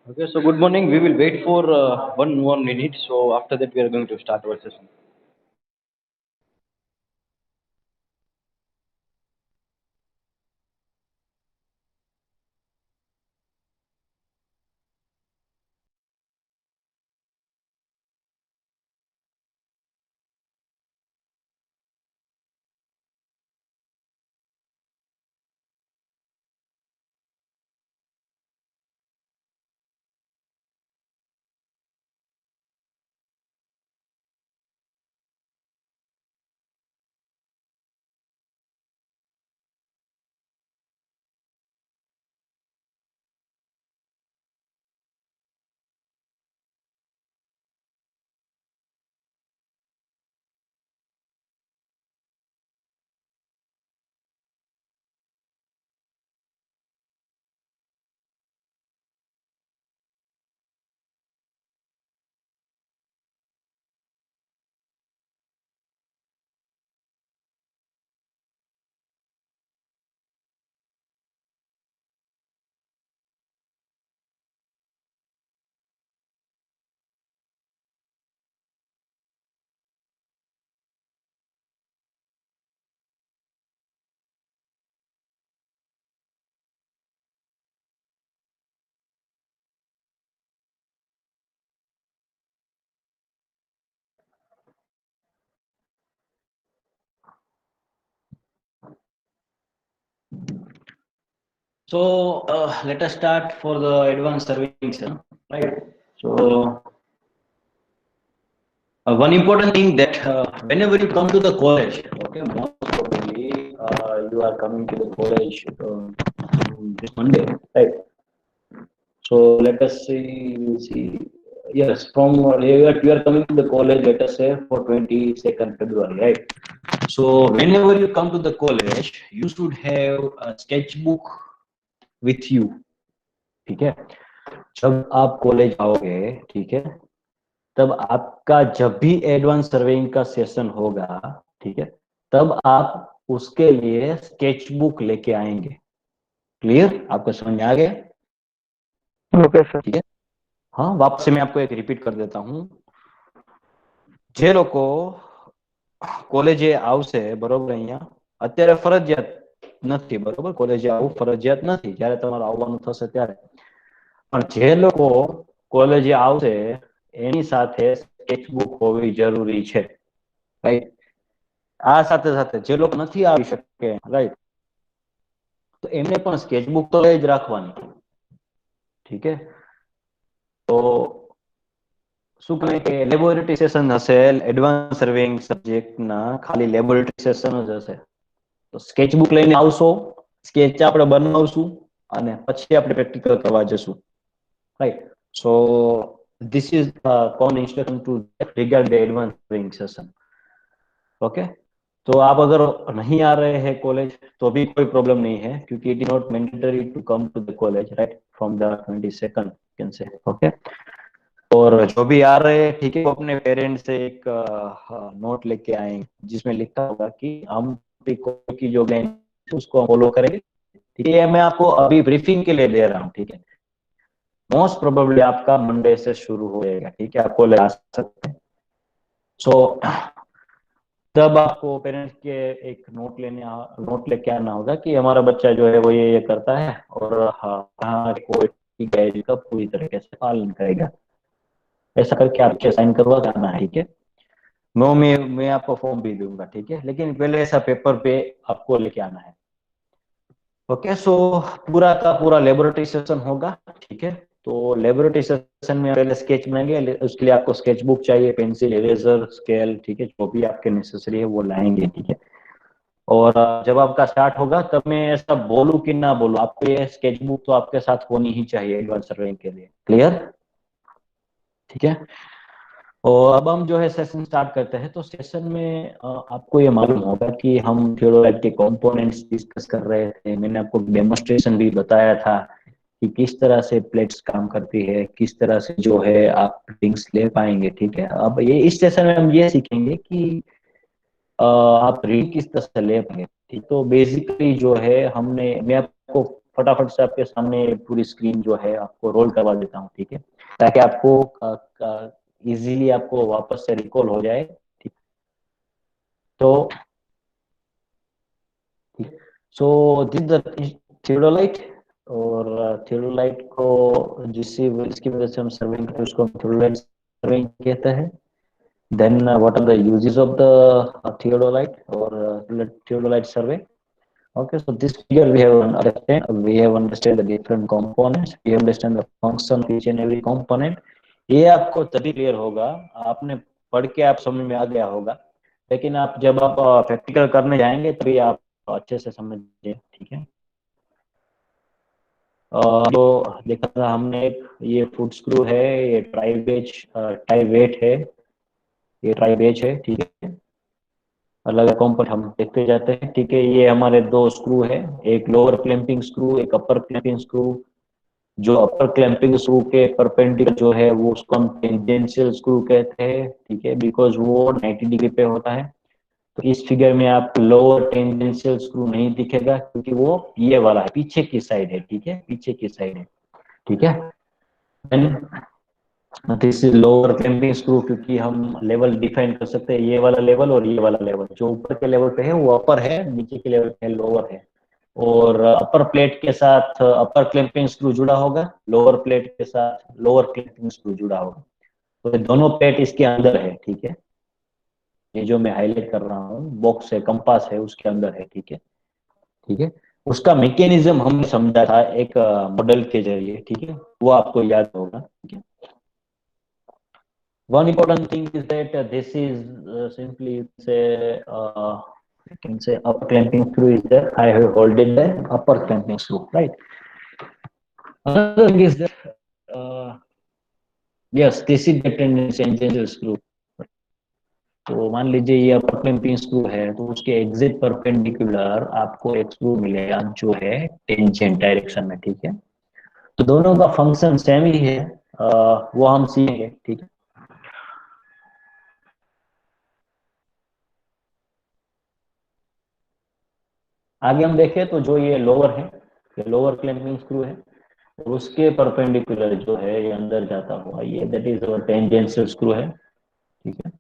Okay, so good morning. We will wait for one more minute. So after that, we are going to start our session. So let us start for the advanced surveying session, right? So one important thing that whenever you come to the college, okay, most probably you are coming to the college this Monday, right? So let us see, we'll see. Yes, from you are coming to the college, let us say for 22nd February, right? So whenever you come to the college, you should have a sketchbook with you, ठीक है? जब आप college आओगे, ठीक है, तब आपका जब भी एडवांस सर्वेइंग का सेशन होगा, ठीक है, तब आप उसके लिए स्केचबुक लेके आएंगे। क्लियर? आपको समझ में आ गया? Okay sir. ठीक है, हाँ, वापस से मैं आपको एक रिपीट कर देता हूँ। જે લોકો કોલેજે આવશે, બરોબર, અહીંયા અત્યારે ફરજિયાત નથી, બરોબર, કોલેજે આવવું ફરજિયાત નથી, જ્યારે તમારે આવવાનું થશે ત્યારે, પણ જે લોકો કોલેજે આવશે એની સાથે સ્કેચબુક હોવી જરૂરી છે, રાઈટ? આ સાથે સાથે જે લોકો નથી આવી શકે, રાઈટ, તો એમને પણ સ્કેચબુક તો લઈ જ રાખવાની, ઠીક છે? તો શું કહે કે લેબોરેટરી સેશન હશે, એડવાન્સ સર્વેઇંગ સબ્જેક્ટના ખાલી લેબોરેટરી સેશન જ હશે, તો સ્કેચબુક લઈને આવશો, સ્કેચ આપણે બનાવશું અને પછી આપણે પ્રેક્ટિકલ કરવા જશું, right? So this is common instruction to regard the advanced surveying session. Okay, तो आप अगर नहीं आ रहे हैं कॉलेज तो भी कोई प्रॉब्लम नहीं है, क्योंकि it is not mandatory to come to the college, right, from the 22nd can say, okay. और जो भी आ रहे हैं, ठीक है, वो अपने पेरेंट्स से एक नोट लेके आए जिसमें लिखा होगा कि हम की जो गाइड उसको फॉलो करेंगे, ठीक है? मैं आपको अभी ब्रीफिंग के लिए दे रहा हूँ, ठीक है? मोस्ट प्रोबेबली आपका मंडे से शुरू हो जाएगा, ठीक है? आप कॉलेज आ सकते हैं। सो तब आपको पेरेंट्स के एक नोट लेके आना होगा कि हमारा बच्चा जो है वो ये करता है और हाँ कोई गाइड का पूरी तरीके से पालन करेगा, ऐसा करके आपके साइन करवा जाना है, ठीक है? मैं आपको फॉर्म भी दूंगा, ठीक है, लेकिन पहले ऐसा पेपर पे आपको लेके आना है। ओके, सो पूरा का पूरा लेबोरेटरी सेशन होगा, ठीक है? तो लेबोरेटरी सेशन में पहले स्केच बनाएंगे, उसके लिए आपको स्केच बुक चाहिए, पेंसिल, इरेजर, स्केल, ठीक है, जो भी आपके नेसेसरी है वो लाएंगे, ठीक है? और जब आपका स्टार्ट होगा तब मैं ऐसा बोलूं कि ना बोलूं, आपको ये स्केच बुक तो आपके साथ होनी ही चाहिए एडवांस सर्वेइंग के लिए। क्लियर? ठीक है, और अब हम जो है सेशन स्टार्ट करते हैं। तो सेशन में आपको ये मालूम होगा कि हम थियोरेटिकल के कंपोनेंट्स डिस्कस कर रहे थे। मैंने आपको डेमोन्स्ट्रेशन भी बताया था कि किस तरह से प्लेट्स काम करती है, किस तरह से जो है आप रीडिंग्स ले पाएंगे, ठीक है? अब ये इस सेशन में हम ये सीखेंगे कि आप रीडिंग किस तरह से ले पाएंगे, ठीक? तो बेसिकली जो है मैं आपको फटाफट से आपके सामने पूरी स्क्रीन जो है आपको रोल करवा देता हूँ, ठीक है, ताकि आपको इजीली आपको वापस से रिकॉल हो जाए, ठीक। तो सो दिस थियोडोलाइट, और थियोडोलाइट को जिसकी वजह से हम सर्विंग करते हैं उसको थियोडोलाइट सर्विंग कहते हैं। Then what are the uses of the theodolite और theodolite survey? Okay, so this figure we have understand the different components, we have understand the function of each and every component। ये आपको तभी clear होगा, आपने पढ़ के आप समझ में आ गया होगा, लेकिन आप जब आप प्रैक्टिकल करने जाएंगे तभी आप अच्छे से समझिए, ठीक है। तो देखा था हमने, ये फुट स्क्रू है, ये ट्राई वेट है, ये ट्राई बेच है, ठीक है। अलग कंपोनेंट हम देखते जाते हैं, ठीक है। ये हमारे दो स्क्रू है, एक लोअर क्लैंपिंग स्क्रू, एक अपर क्लैंपिंग स्क्रू। जो अपर क्लैंपिंग स्क्रू के परपेंडिकुलर जो है वो उसको हम टेंजेंशियल स्क्रू कहते हैं, ठीक है, बिकॉज वो 90 डिग्री पे होता है। तो इस फिगर में आप लोअर टेंजेंशियल स्क्रू नहीं दिखेगा, क्योंकि वो ये वाला है, पीछे की साइड है, ठीक है, पीछे की साइड है, ठीक है। This is lower clamping screw, क्योंकि हम लेवल डिफाइन कर सकते हैं, ये वाला लेवल और ये वाला लेवल। जो ऊपर के लेवल पे है वो अपर है, नीचे के लेवल पे लोअर है। और अपर प्लेट के साथ अपर क्लैंपिंग स्क्रू जुड़ा होगा, लोअर प्लेट के साथ लोअर क्लैंपिंग स्क्रू जुड़ा होगा। तो ये दोनों प्लेट इसके अंदर है, ठीक है। ये जो मैं हाईलाइट कर रहा हूँ बॉक्स है, कंपास है, उसके अंदर है, ठीक है, ठीक है। उसका मैकेनिज्म हमने समझा था एक मॉडल के जरिए, ठीक है, वो आपको याद होगा, ठीक है। One important thing is that this is simply say you can say upper clamping screw is there. I have holded the upper clamping screw, right? Another thing is that yes, this is the tangential screw. तो मान लीजिए ये अपर clamping screw है, तो उसके exit perpendicular आपको एक screw मिलेगा जो है टेंजेंट डायरेक्शन में, ठीक है। तो दोनों का फंक्शन सेम ही है, वो हम सीखेंगे, ठीक है। आगे हम देखें तो जो ये लोअर है, ये लोअर क्लैंपिंग स्क्रू है, और उसके परपेंडिकुलर जो है ये अंदर जाता हुआ, ये that is our tangential screw है, ठीक है।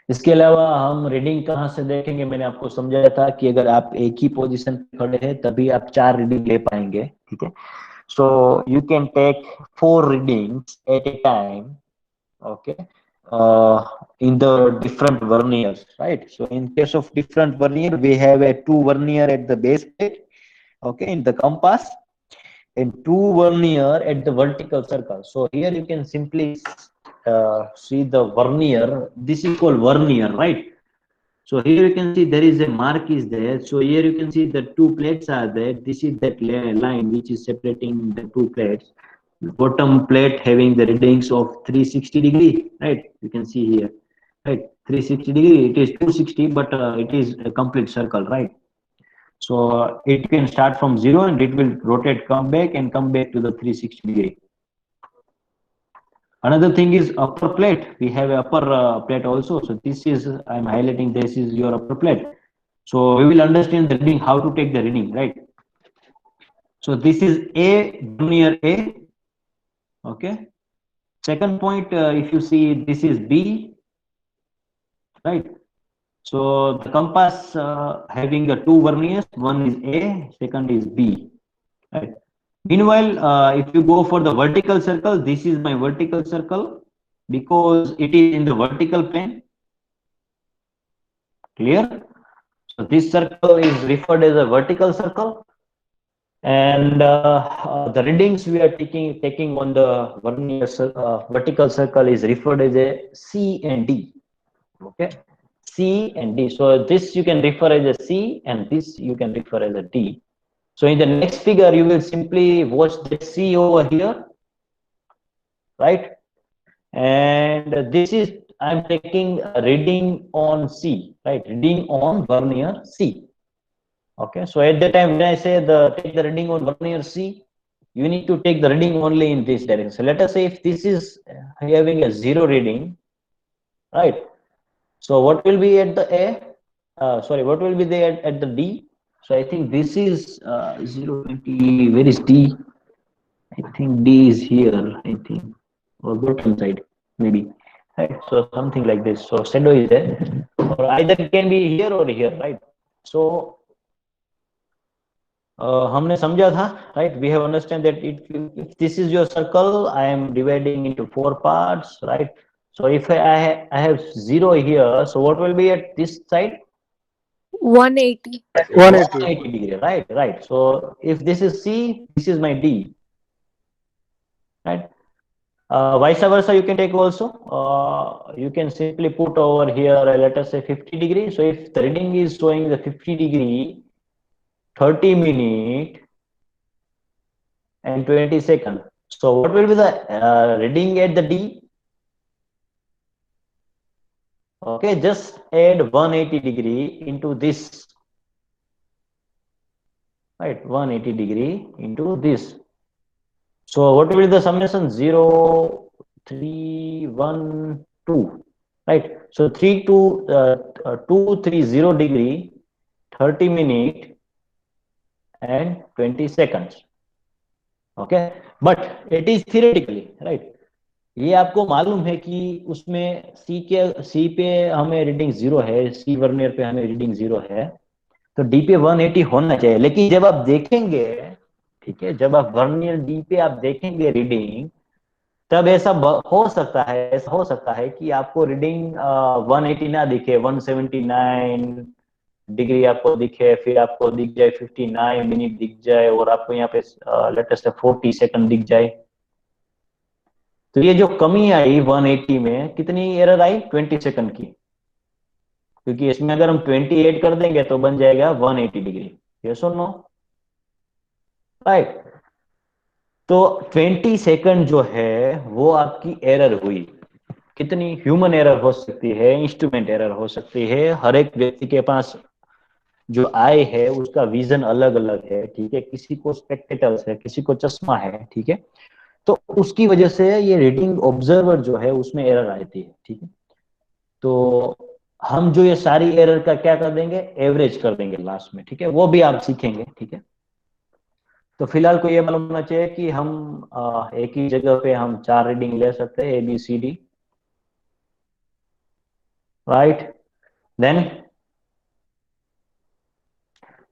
इसके अलावा हम रीडिंग कहाँ से देखेंगे, मैंने आपको समझाया था कि अगर आप एक ही पोजीशन पे खड़े हैं तभी आप 4 रीडिंग ले पाएंगे, ठीक है। So you can take 4 readings at a time, okay, in the different verniers, right? So in case of different vernier, we have a 2 vernier at the base plate, okay, in the compass, and 2 vernier at the vertical circle. So here you can simply see the vernier. This is called vernier, right? So here you can see there is a mark is there. So here you can see the 2 plates are there. This is that line which is separating the 2 plates. Bottom plate having the readings of 360 degree, right? You can see here, right? 360 degree. It is 260, but it is a complete circle, right? So it can start from 0 and it will rotate, come back and come back to the 360 degree. Another thing is upper plate. We have upper plate also. So this is, I'm highlighting, this is your upper plate. So we will understand the reading, how to take the reading, right? So this is A, near A, okay. Second point, if you see, this is B, right? So the compass having the 2 verniers, one is A, second is B, right? Meanwhile, if you go for the vertical circle, this is my vertical circle because it is in the vertical plane. Clear? So this circle is referred as a vertical circle, and the readings we are taking on the vertical circle is referred as a C and D. Okay, C and D. So this you can refer as a C, and this you can refer as a D. So in the next figure, you will simply watch the C over here, right? And this is, I'm taking a reading on C, right? Reading on vernier C. Okay, so at that time when I say take the reading on vernier C, you need to take the reading only in this direction. So let us say if this is having a 0 reading, right? So what will be at the A? Sorry, what will be there at the D? So I think this is 020. Where is D? I think D is here. I think, or bottom side maybe. Right. So something like this. So shadow is there, or either it can be here or here. Right. So हमने समझा था, right? We have understand that if this is your circle, I am dividing into 4 parts, right? So if I have 0 here, so what will be at this side? 180. 180. 180 degree, right? Right. So if this is C, this is my D, right? Vice versa, you can take also. You can simply put over here, let us say 50 degree. So if the reading is showing the 50 degree, 30 minute and 20 second. So what will be the reading at the D? Okay, just add 180 degree into this, right? 180 degree into this. So what will be the summation? 0, 3, 1, 2, right? So 3 to 230 degree, 30 minute and 20 seconds. Okay, but it is theoretically, right? ये आपको मालूम है कि उसमें सी पे हमें reading 0 है, सी vernier पे हमें रीडिंग 0 है, तो डी पे 180 होना चाहिए। लेकिन जब आप देखेंगे, ठीक है, जब आप वर्नियर डी पे आप देखेंगे रीडिंग, तब ऐसा हो सकता है कि आपको रीडिंग 180 ना दिखे, 179 डिग्री आपको दिखे, फिर आपको दिख जाए 59 मिनट दिख जाए, और आपको यहाँ पे लेटेस्ट 40 सेकंड दिख जाए। तो ये जो कमी आई 180 में, कितनी एरर आई? 20 सेकंड की, क्योंकि इसमें अगर हम 20 ऐड कर देंगे तो बन जाएगा 180 डिग्री। यस और नो? राइट। तो 20 सेकंड जो है वो आपकी एरर हुई। कितनी ह्यूमन एरर हो सकती है, इंस्ट्रूमेंट एरर हो सकती है। हर एक व्यक्ति के पास जो आई है उसका विजन अलग अलग है, ठीक है। किसी को स्पेक्टेकल्स है, किसी को चश्मा है, ठीक है। तो उसकी वजह से ये रीडिंग ऑब्जर्वर जो है उसमें एरर आती है, ठीक है। तो हम जो ये सारी एरर का क्या कर देंगे, एवरेज कर देंगे लास्ट में, ठीक है। वो भी आप सीखेंगे, ठीक है। तो फिलहाल को ये मालूम होना चाहिए कि हम एक ही जगह पे हम 4 रीडिंग ले सकते हैं, ABCD, right. Then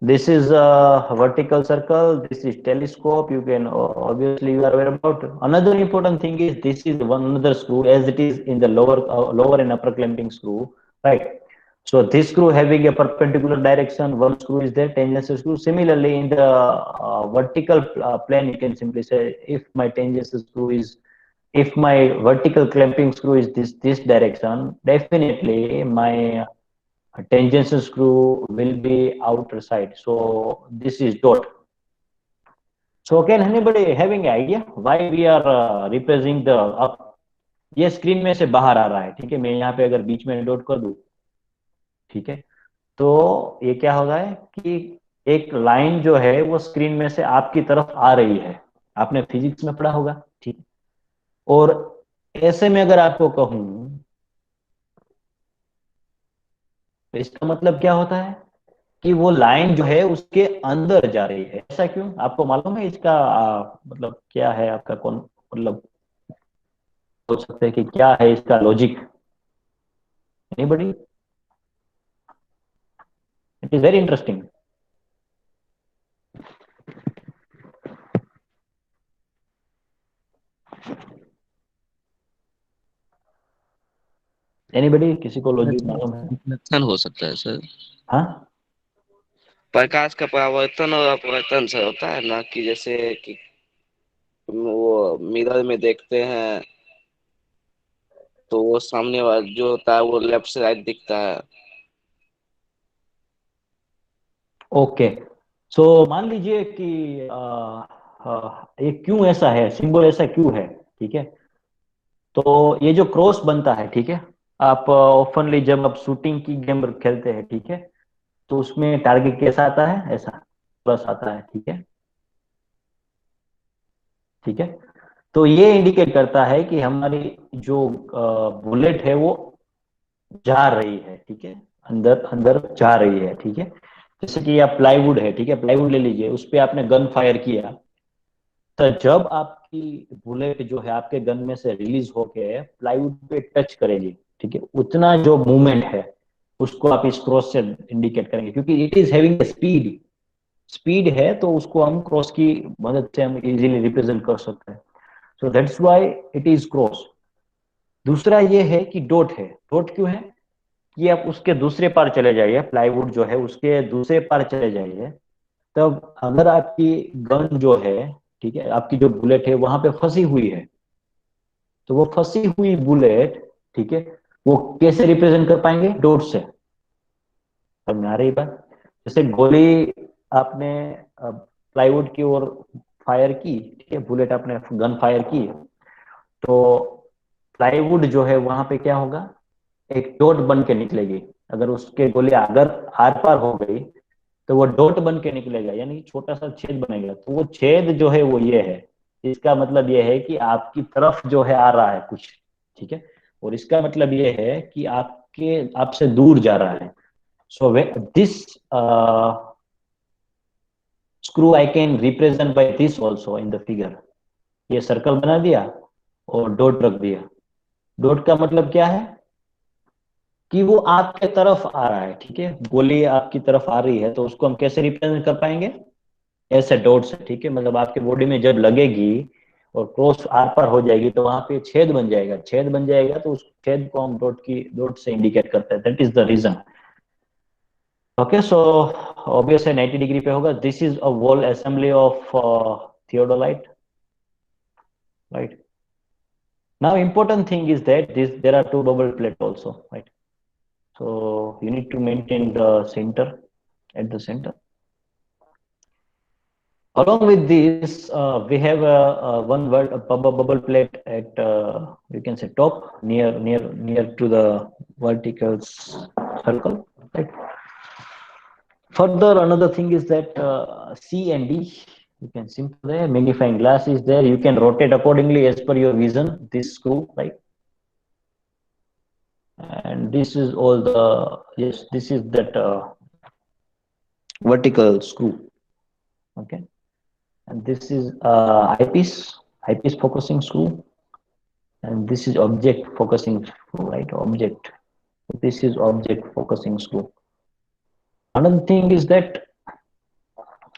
this is a vertical circle, this is telescope. You can obviously you are aware about. Another important thing is this is one another screw, as it is in the lower and upper clamping screw, right? So this screw having a perpendicular direction, one screw is there, tangential screw. Similarly, in the vertical plane, you can simply say if my tangential screw is, if my vertical clamping screw is this direction, definitely my tangential screw will be outer side. So this is dot. So can anybody having an idea why we are replacing the up? ये screen में से बाहर आ रहा है, ठीक है। मैं यहाँ पे अगर बीच में डॉट कर दूं, ठीक है, तो ये क्या होगा है कि एक लाइन जो है वो स्क्रीन में से आपकी तरफ आ रही है। आपने फिजिक्स में पढ़ा होगा, ठीक है। और ऐसे में अगर आपको कहूं तो इसका मतलब क्या होता है कि वो लाइन जो है उसके अंदर जा रही है। ऐसा क्यों, आपको मालूम है इसका मतलब क्या है आपका कौन, मतलब सोच सकते हैं कि क्या है इसका logic? Anybody? It is very interesting. Anybody, किसी को लॉजिक मालूम है? रिफ्लेक्शन हो सकता है सर। हाँ, प्रकाश का परावर्तन और अपवर्तन से होता है ना, कि जैसे कि वो मिरर में देखते हैं तो वो सामने वाला जो होता है वो लेफ्ट से राइट दिखता है। ओके। सो मान लीजिए कि ये क्यों ऐसा है, सिंबल ऐसा क्यों है, ठीक है। तो ये जो क्रॉस बनता है, ठीक है, आप ओपनली जब आप शूटिंग की गेम खेलते हैं, ठीक है, तो उसमें टारगेट कैसा आता है, ऐसा प्लस आता है, ठीक है, ठीक है। तो ये इंडिकेट करता है कि हमारी जो बुलेट है वो जा रही है, ठीक है, अंदर अंदर जा रही है, ठीक है। जैसे कि आप प्लाईवुड है, ठीक है, प्लाईवुड ले लीजिए, उस पे आपने गन फायर किया, तो जब आपकी बुलेट जो है आपके गन में से रिलीज होके प्लाईवुड पे टच करेगी, ठीक है, उतना जो मूवमेंट है उसको आप इस क्रॉस से इंडिकेट करेंगे, क्योंकि it is having speed, speed है तो उसको हम क्रॉस की मदद से हम इजीली रिप्रेजेंट कर सकते हैं। So that's why it is cross. दूसरा ये है कि डॉट है। डॉट क्यों है? कि आप उसके दूसरे पार चले जाइए, प्लाईवुड जो है उसके दूसरे पार चले जाइए, तब अगर आपकी गन जो है, ठीक है, आपकी जो बुलेट है वहां पे फंसी हुई है, तो वो फंसी हुई बुलेट, ठीक है, वो कैसे रिप्रेजेंट कर पाएंगे? डॉट से। समझ में आ रही बात? जैसे गोली आपने प्लाईवुड की ओर फायर की, ठीक है, बुलेट आपने गन फायर की, तो प्लाईवुड जो है वहां पे क्या होगा? एक डॉट बन के निकलेगी। अगर उसके गोली अगर आर पार हो गई तो वो डॉट बन के निकलेगा, यानी छोटा सा छेद बनेगा। तो वो छेद जो है वो ये है, इसका मतलब ये है कि आपकी तरफ जो है आ रहा है कुछ, ठीक है, और इसका मतलब ये है कि आपके आपसे दूर जा रहा है। So this screw I can represent by this also in the figure। ये सर्कल बना दिया और डॉट रख दिया। डॉट का मतलब क्या है? कि वो आपके तरफ आ रहा है, ठीक है, गोली आपकी तरफ आ रही है, तो उसको हम कैसे रिप्रेजेंट कर पाएंगे? ऐसे डॉट से, ठीक है, मतलब आपके बॉडी में जब लगेगी और क्रॉस आर पार हो जाएगी तो वहां पे छेद बन जाएगा, छेद बन जाएगा तो उस छेद को हम डॉट से इंडिकेट करते हैं। That is the reason. Okay, so obvious है 90 डिग्री पे होगा। This is a wall assembly of theodolite, right? Now important thing is that there are two bubble plate also, right? So you need to maintain the center, at the center. Along with this, we have one word, a bubble plate at you can say top, near to the vertical circle, right? Further, another thing is that C and D, you can simple there, magnifying glass is there, you can rotate accordingly as per your vision, this screw, right? And this is all the, yes, this is that vertical screw, okay, and this is eyepiece focusing screw, and this is object focusing screw, right? Object, this is object focusing screw. Another thing is that,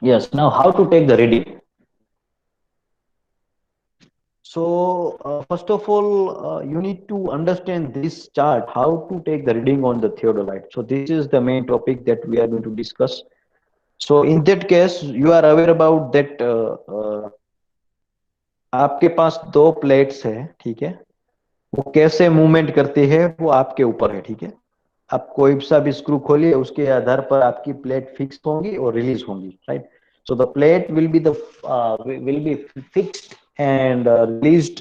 yes, now how to take the reading. So first of all, you need to understand this chart, how to take the reading on the theodolite. So this is the main topic that we are going to discuss. So in that case, you are aware about that आपके पास दो plates है, ठीक है, वो कैसे movement करती है वो आपके ऊपर है, ठीक है। आप कोई सा भी स्क्रू खोलिए, उसके आधार पर आपकी प्लेट फिक्स होंगी और रिलीज होंगी, right? So the plate will be fixed and released,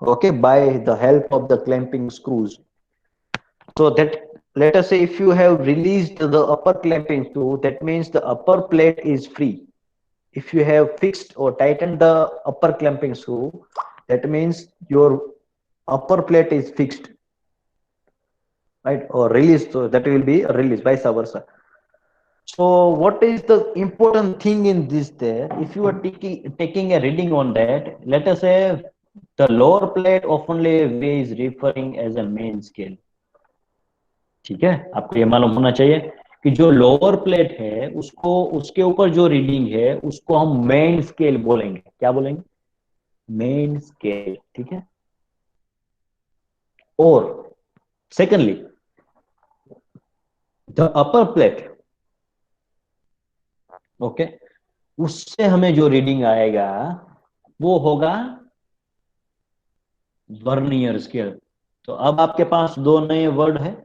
okay, by the help of the clamping screws. So that, let us say if you have released the upper clamping screw, that means the upper plate is free. If you have fixed or tightened the upper clamping screw, that means your upper plate is fixed, right, or released, so that will be released, vice versa. So what is the important thing in this there? If you are taking a reading on that, let us say the lower plate oftenly is referring as a main scale, ठीक है, आपको ये मालूम होना चाहिए कि जो lower plate है उसको, उसके ऊपर जो रीडिंग है उसको हम मेन स्केल बोलेंगे। क्या बोलेंगे? मेन स्केल, ठीक है। और secondly, the upper plate, okay, उससे हमें जो रीडिंग आएगा वो होगा वर्नियर स्केल। तो अब आपके पास दो नए वर्ड है,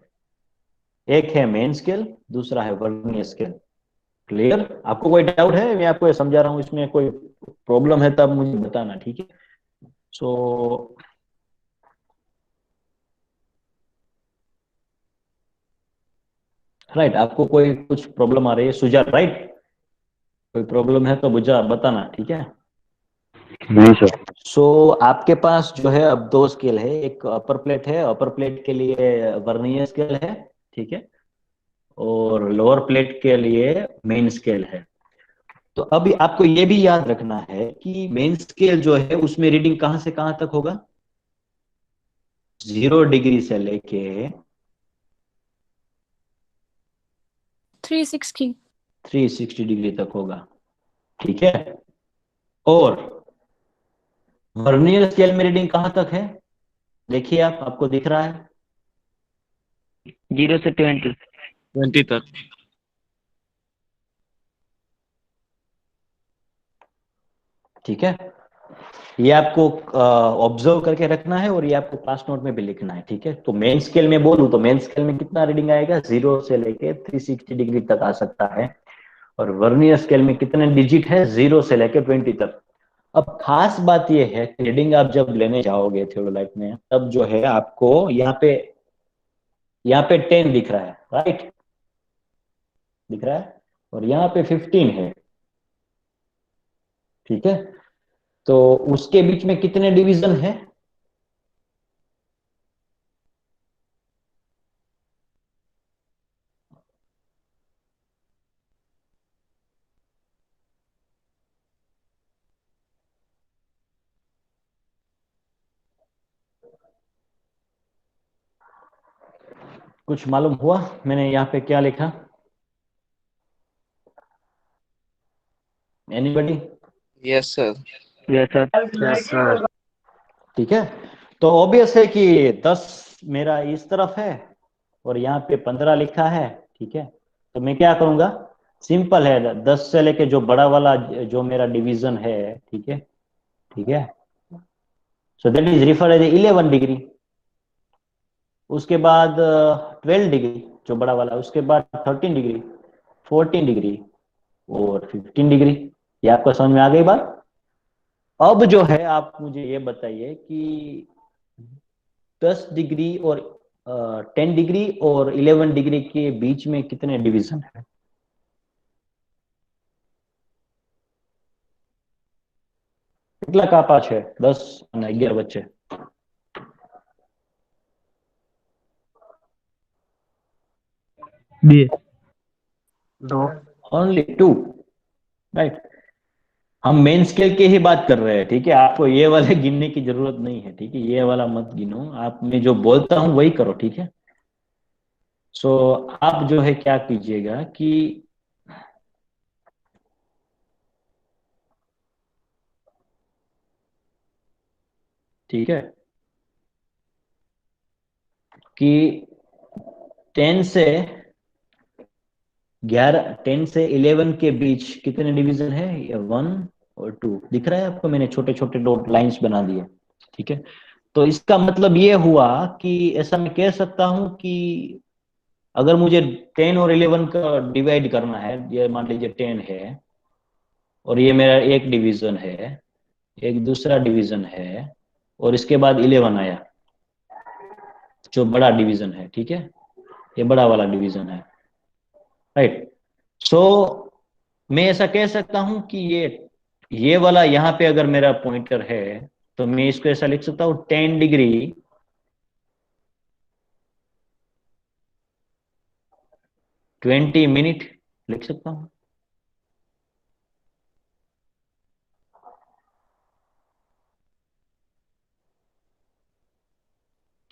एक है मेन स्केल, दूसरा है वर्नियर स्केल। क्लियर? आपको कोई डाउट है? मैं आपको ये समझा रहा हूं, इसमें कोई प्रॉब्लम है तब मुझे बताना, ठीक है। सो राइट, आपको कोई कुछ प्रॉब्लम आ रही है सुजा, राइट? कोई प्रॉब्लम है तो बुझा बताना, ठीक है। नहीं सर। सो आपके पास जो है अब दो स्केल है, एक अपर प्लेट है, अपर प्लेट के लिए वर्नियर स्केल है, ठीक है, और लोअर प्लेट के लिए मेन स्केल है। तो अभी आपको ये भी याद रखना है कि मेन स्केल जो है उसमें रीडिंग कहां से कहां तक होगा, 0 डिग्री से लेके 360. 360 डिग्री तक होगा, ठीक है। और वर्नियर स्केल में रीडिंग कहां तक है, देखिए आपको दिख रहा है, 0 से 20। 20 तक। ठीक है। ये आपको ऑब्जर्व करके रखना है और ये आपको क्लास नोट में भी लिखना है, ठीक है। तो मेन स्केल में बोलूं तो मेन स्केल में कितना रीडिंग आएगा, 0 से लेके 360 डिग्री तक आ सकता है। और वर्नियर स्केल में कितने डिजिट है, 0 से लेके 20 तक। अब खास बात यह है कि रीडिंग आप जब लेने जाओगे थियोडोलाइट में, तब जो है आपको यहाँ पे 10 दिख रहा है, राइट, दिख रहा है, और यहाँ पे 15 है, ठीक है। तो उसके बीच में कितने डिवीजन है, कुछ मालूम हुआ मैंने यहाँ पे क्या लिखा, anybody? Yes sir. Yes sir. Yes sir. ठीक है। तो ऑब्वियस है कि 10 मेरा इस तरफ है और यहाँ पे 15 लिखा है, ठीक है। तो मैं क्या करूंगा, सिंपल है, 10 से लेके जो बड़ा वाला जो मेरा डिवीजन है, ठीक है, ठीक है, so that is refer as 11 degree. उसके बाद 12 डिग्री जो बड़ा वाला, उसके बाद 13 डिग्री, 14 डिग्री और 15 डिग्री। ये आपको समझ में आ गई बात। अब जो है आप मुझे ये बताइए कि 10 डिग्री और 10 डिग्री और 11 डिग्री के बीच में कितने डिवीजन है, કેટલા કાપા છે, 10 અને 11 વચ્ચે? 2। 2। Only 2, right. हम मेन स्केल की ही बात कर रहे हैं, ठीक है। आपको ये वाले गिनने की जरूरत नहीं है, ठीक है, ये वाला मत गिनो, आप मैं जो बोलता हूं वही करो, ठीक है। सो आप जो है क्या कीजिएगा कि ठीक है कि 10 से 11, 10 से 11 के बीच कितने डिवीजन है, ये 1 और 2 दिख रहा है आपको, मैंने छोटे छोटे डॉट लाइंस बना दिए, ठीक है। तो इसका मतलब ये हुआ कि ऐसा मैं कह सकता हूं कि अगर मुझे 10 और 11 का डिवाइड करना है, ये मान लीजिए 10 है और ये मेरा एक डिवीजन है, एक दूसरा डिवीजन है, और इसके बाद 11 आया जो बड़ा डिवीजन है, ठीक है, ये बड़ा वाला डिवीजन है, राइट। सो मैं ऐसा कह सकता हूं कि ये वाला यहाँ पे अगर मेरा पॉइंटर है, तो मैं इसको ऐसा लिख सकता हूँ 10 डिग्री 20 मिनट लिख सकता हूँ।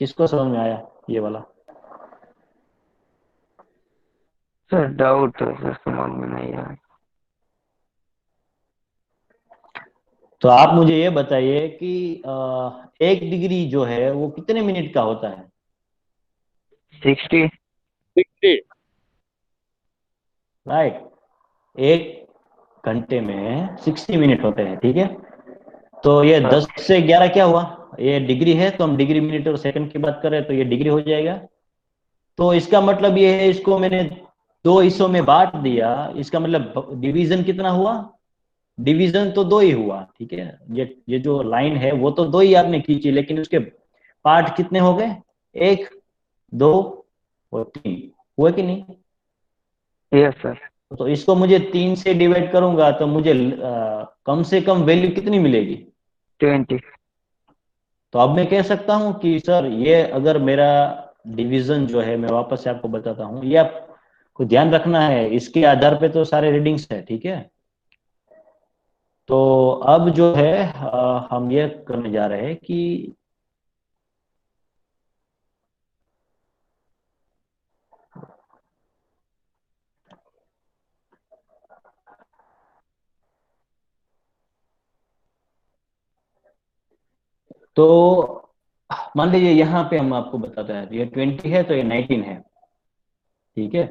किसको समझ में आया ये वाला? सर डाउट है सर, समझ में नहीं आया। तो आप मुझे ये बताइए कि 1 डिग्री जो है वो कितने मिनट का होता है? 60। 60। राइट, 1 घंटे में 60 मिनट होते हैं, ठीक है। तो ये हाँ। 10 से 11 क्या हुआ, ये डिग्री है तो हम डिग्री मिनट और सेकंड की बात करें तो ये डिग्री हो जाएगा। तो इसका मतलब ये है, इसको मैंने दो हिस्सों में बांट दिया, इसका मतलब डिवीजन कितना हुआ, डिवीजन तो दो ही हुआ, ठीक है। ये जो लाइन है वो तो दो ही आपने खींची, लेकिन उसके पार्ट कितने हो गए, 1, 2 और 3, हुआ कि नहीं? Yes sir. तो इसको मुझे 3 से डिवाइड करूंगा तो मुझे कम से कम वैल्यू कितनी मिलेगी, 20। तो अब मैं कह सकता हूं कि सर ये अगर मेरा डिवीजन जो है, मैं वापस से आपको बताता हूं, ये आपको तो ध्यान रखना है, इसके आधार पे तो सारे रीडिंग्स है, ठीक है। तो अब जो है हम ये करने जा रहे हैं कि तो मान लीजिए यहाँ पे हम आपको बताते हैं, ये 20 है तो ये 19 है, ठीक है।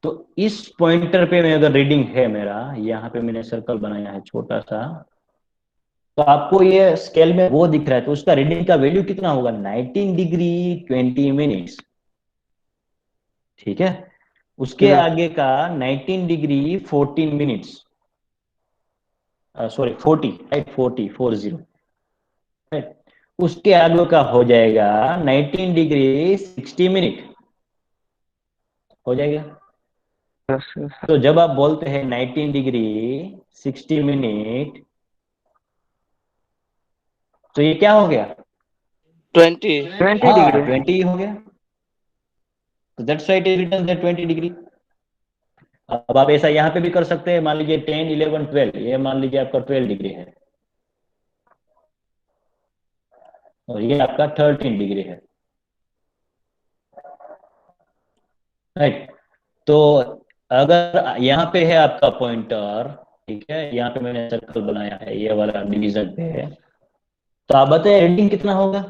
तो इस पॉइंटर पे मैं अगर रीडिंग है मेरा, यहाँ पे मैंने सर्कल बनाया है छोटा सा, तो आपको ये स्केल में वो दिख रहा है, तो उसका रीडिंग का वैल्यू कितना होगा, 19 डिग्री 20 मिनट्स, ठीक है। उसके यस आगे का 19 degree 14 minutes, sorry 40, right, 40 right. उसके आगे का हो जाएगा 19 डिग्री 60 मिनट, हो जाएगा। यस यस तो जब आप बोलते हैं 19 डिग्री 60 मिनट, तो ये क्या हो गया, 20। 20 डिग्री। हाँ 20 हो गया। तो that's right, is written that 20 degree. अब आप ऐसा यहाँ पे भी कर सकते हैं, मान लीजिए 10 11 12, ये मान लीजिए आपका 12 डिग्री है और ये आपका 13 डिग्री है, राइट। तो अगर यहाँ पे है आपका पॉइंटर, ठीक है, यहाँ पे मैंने सर्कल बनाया है ये वाला डिवीजन पे है, तो आप बताइए रीडिंग कितना होगा।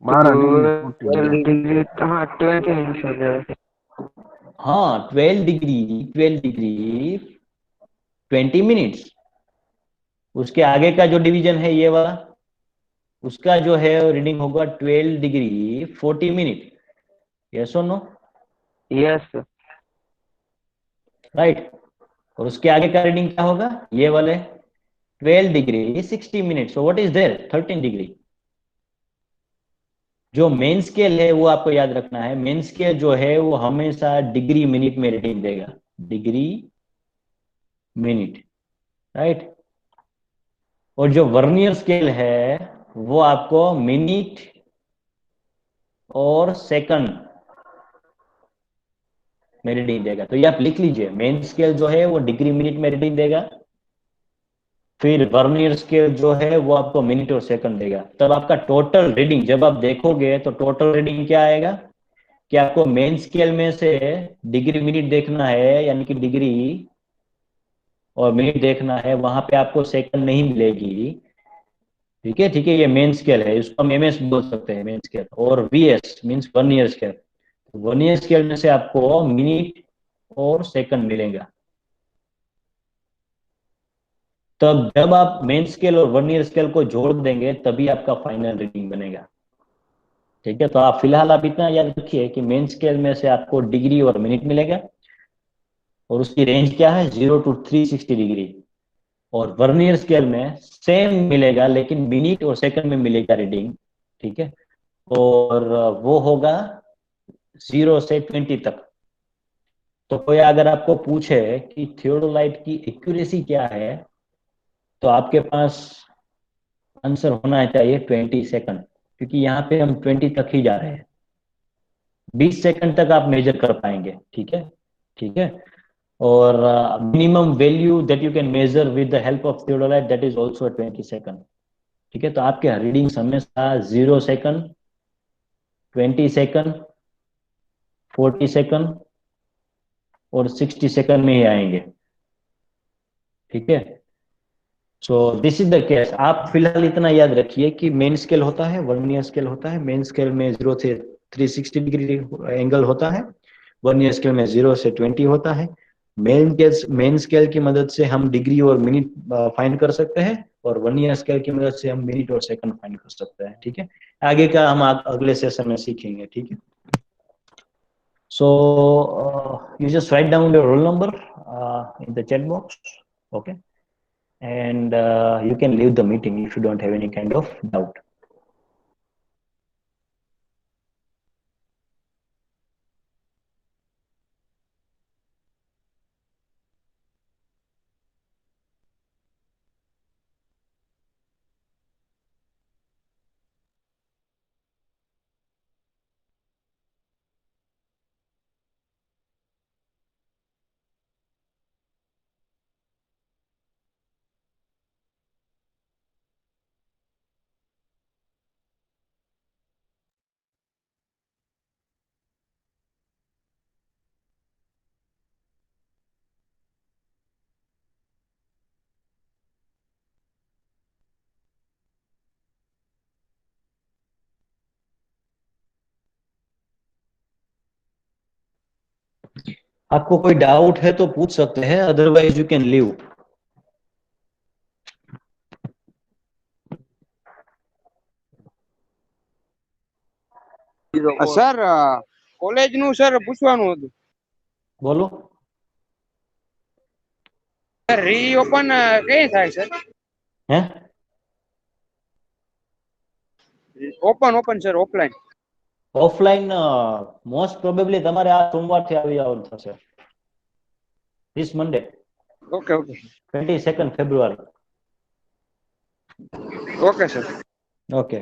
12 डिग्री, हाँ 20 मिनट्स हो जाएगा। हाँ 12 डिग्री 20 मिनट्स। उसके आगे का जो डिवीजन है ये वाला, उसका जो है रीडिंग होगा 12 डिग्री 40 मिनट, यस और नो, यस राइट। और उसके आगे का रीडिंग क्या होगा, ये वाले 12 degree 60 minute, so what is there 13 degree. जो मेन स्केल है वो आपको याद रखना है, मेन स्केल जो है वो हमेशा डिग्री मिनट में रीडिंग देगा, डिग्री मिनट, राइट। और जो वर्नियर स्केल है वो आपको मिनट और सेकंड में रीडिंग देगा। तो ये आप लिख लीजिए, मेन स्केल जो है वो डिग्री मिनट में रीडिंग देगा, फिर वर्नियर स्केल जो है वो आपको मिनट और सेकंड देगा। तब आपका टोटल रीडिंग जब आप देखोगे तो टोटल रीडिंग क्या आएगा, कि आपको मेन स्केल में से डिग्री मिनट देखना है, यानी कि डिग्री और मिनट देखना है, वहां पे आपको सेकंड नहीं मिलेगी, ठीक है, ठीक है। ये मेन स्केल है, इसको हम एमएस बोल सकते हैं, मेन स्केल। और VS means vernier scale, vernier scale में से आपको मिनट और सेकंड मिलेगा। तब जब आप मेन स्केल और वर्नियर स्केल को जोड़ देंगे तभी आपका फाइनल रीडिंग बनेगा, ठीक है। तो आप फिलहाल आप इतना याद रखिए कि मेन स्केल में से आपको डिग्री और मिनट मिलेगा, और उसकी रेंज क्या है 0 to 360 डिग्री। और वर्नियर स्केल में सेम मिलेगा लेकिन मिनट और सेकंड में मिलेगा रीडिंग, ठीक है। और वो होगा 0 से 20 तक। तो कोई अगर आपको पूछे कि थियोडोलाइट की एक्यूरेसी क्या है, तो आपके पास आंसर होना चाहिए 20 सेकंड, क्योंकि यहाँ पे हम 20 तक ही जा रहे हैं, 20 सेकंड तक आप मेजर कर पाएंगे, ठीक है, ठीक है। और minimum value that you can measure with the help of theodolite, that is also 20 second, ठीक है। तो आपके रीडिंग हमेशा 0 सेकंड, 20 सेकंड, 40 सेकंड और 60 सेकंड में ही आएंगे, ठीक है। So this is the case. आप फिलहाल इतना याद रखिए कि मेन स्केल होता है, वर्नियर स्केल होता है। मेन स्केल में 0 से 360 डिग्री एंगल होता है, वर्नियर स्केल में 0 से 20 होता है। मेन स्केल की मदद से हम डिग्री और मिनट फाइंड कर सकते हैं, और वर्नियर स्केल की मदद से हम मिनट और सेकंड फाइंड कर सकते हैं, ठीक है। आगे का हम अगले सेशन में सीखेंगे, ठीक है। सो you just write down your roll number in the chat box, okay, and you can leave the meeting if you don't have any kind of doubt. आपको कोई डाउट है तो पूछ सकते हैं, otherwise you can leave. Sir college નું sir પૂછવાનું હતું બોલો। સર રીઓપન કઈ થાય સર હે? Open sir offline offline most probably તમારે આ સોમવારથી આવી જવાનું થશે, this Monday, okay okay 22nd February. Okay sir okay.